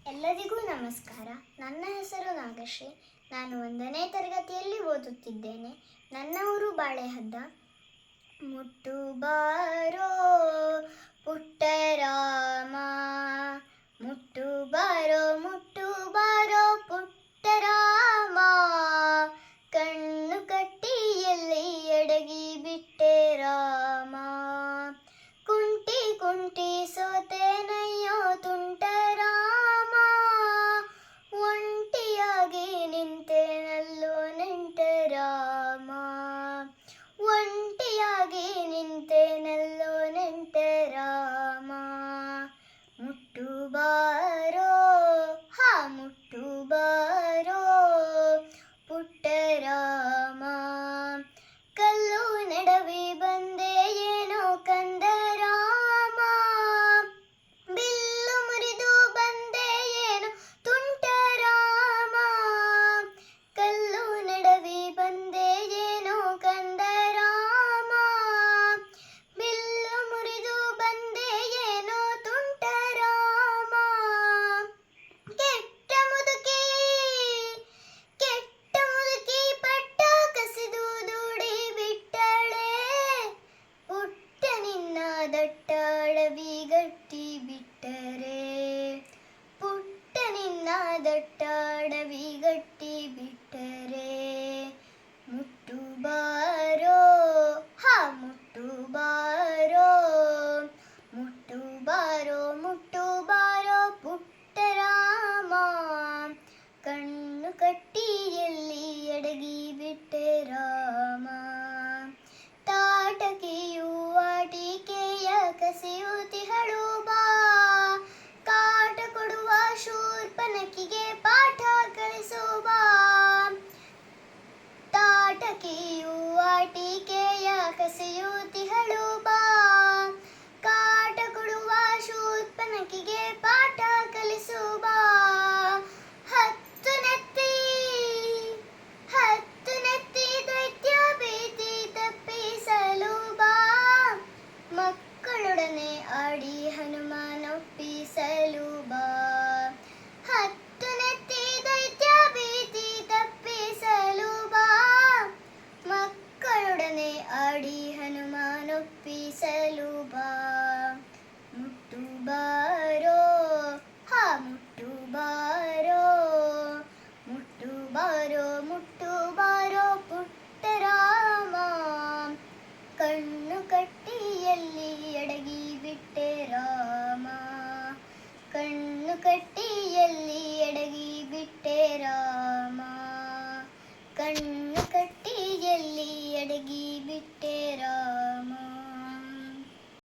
ಎಲ್ಲರಿಗೂ ನಮಸ್ಕಾರ. ನನ್ನ ಹೆಸರು ನಾಗಶ್ರೀ. ನಾನು 1ನೇ ತರಗತಿಯಲ್ಲಿ ಓದುತ್ತಿದ್ದೇನೆ. ನನ್ನ ಊರು ಬಾಳೆಹದ್ದ. ಮುಟ್ಟು ಬಾರೋ ಪುಟ್ಟರಾಮ, ಮುಟ್ಟು ಬಾರೋ ಪುಟ್ಟರಾಮ, ಕಣ್ಣು ಕಟ್ಟಿ ಎಲ್ಲಿ ಎಡಗಿ ಬಿಟ್ಟೆ ರಾಮ, ಕುಂಟಿ ಕುಂಟಿ ಸೋತೆನಯ್ಯೋ ತುಂಟರಾಮ, ಒಂಟಿಯಾಗಿ ನಿಂತೆನಲ್ಲೋ ನೆಂಟರಾಮ, ಒಂಟಿಯಾಗಿ ನಿಂತೆನಲ್ಲೋ ನೆಂಟರಾಮ, ಮುಟ್ಟು ಬಾರೋ ಮುಟ್ಟು ಬಾರೋ ಪುಟ್ಟರಾಮ, ಕಲ್ಲು ನೆಡವಿ ಬಂದೆ ಏನೋ ಕಂದರಾಮ, ಬಿಲ್ಲು ಮುರಿದು ಬಂದೆ ಏನೋ ತುಂಟರಾಮ, ಕಲ್ಲು ನೆಡವಿ ಬಂದೆ ಏನೋ ಕಂದರಾಮ, ಬಿಲ್ಲು ಮುರಿದು ಬಂದೆ ಏನೋ ತುಂಟರಾಮ, ಕೆಟ್ಟ ಮುದುಕಿ ಪಟ್ಟ ಕಸಿದು ದೂಡಿ ಬಿಟ್ಟಳೆ, ಪುಟ್ಟ ನಿನ್ನ ದಟ್ಟಾಳವಿ ಗಟ್ಟಿ ಬಿಟ್ಟರೆ, ಪುಟ್ಟ ನಿನ್ನ ದಟ್ಟಾಳವಿ ಗಟ್ಟಿ ಬಿಟ್ಟರೆ, ಮುಟ್ಟು ಬಾರೋ ಮುಟ್ಟು ಬಾರೋ ಮುಟ್ಟು ಬಾರೋ ಮುಟ್ಟು ಬಾರೋ ಪುಟ್ಟರಾಮ, ಕಣ್ಣು ಕಟ್ಟಿ ಎಲ್ಲಿ ಎಡಗಿ ಬಿಟ್ಟೆ ರಾಮ, ತಾಟಕಿಯು ಆಟಿಕೆಯ ಕಸಿಯುತಿಹಳು ಬಾ, ಕಾಟ ಕೊಡುವ ಶೂರ್ಪನಖಿಗೆ ಪಾಠ ಕಲಿಸು ಬಾ, ತಾಟಕಿಯು ಆಟಿಕೆಯ ಕಸಿಯುತಿಹಳು ಬಾ, ಕಾಟ ಕೊಡುವ ಶೂರ್ಪನಖಿಗೆ ಪಾಠ ಕಲಿಸು ಬಾ, ಹತ್ತು ನೆತ್ತಿ ದೈತ್ಯ ಭೀತಿ ತಪ್ಪಿಸಲು ಬಾ, ಮಕ್ಕಳೊಡನೆ ಆಡಿ ಹನುಮಾನೊಪ್ಪಿಸಲು ಬಾ, ಹತ್ತು ನೆತ್ತಿ ದೈತ್ಯ ಭೀತಿ ತಪ್ಪಿಸಲು ಬಾ, ಮಕ್ಕಳೊಡನೆ ಆಡಿ ಹನುಮಾನೊಪ್ಪಿಸಲು ಬಾ, ಮುಟ್ಟು ಬಾರೋ ಮುಟ್ಟು ಬಾರೋ ಮುಟ್ಟು ಬಾರೋ ಪುಟ್ಟರಾಮ, ಕಣ್ಣು ಕಟ್ಟಿ ಎಲ್ಲಿ ಎಡಗಿ ಬಿಟ್ಟೆ ರಾಮ, ಕಣ್ಣು ಕಟ್ಟಿ ಎಲ್ಲಿ ಎಡಗಿ ಬಿಟ್ಟೆ ರಾಮ, ಕಣ್ಣು ಕಟ್ಟಿ ಎಲ್ಲಿ ಎಡಗಿ ಬಿಟ್ಟೆ ರಾಮ.